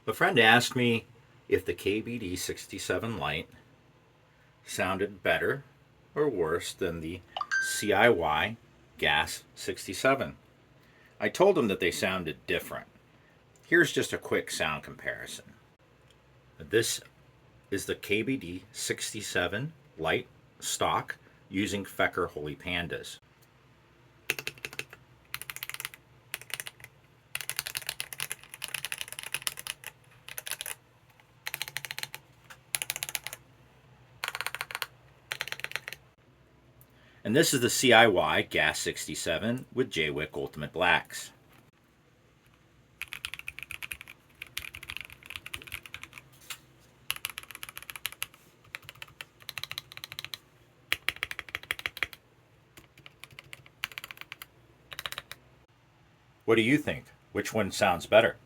A friend asked me if the KBD67 Lite sounded better or worse than the CIY GAS67. I told him that they sounded different. Here's just a quick sound comparison. This is the KBD67 Lite stock using Fecker Holy Pandas. And this is the CIY GAS67 with JWick Ultimate Blacks. What do you think? Which one sounds better?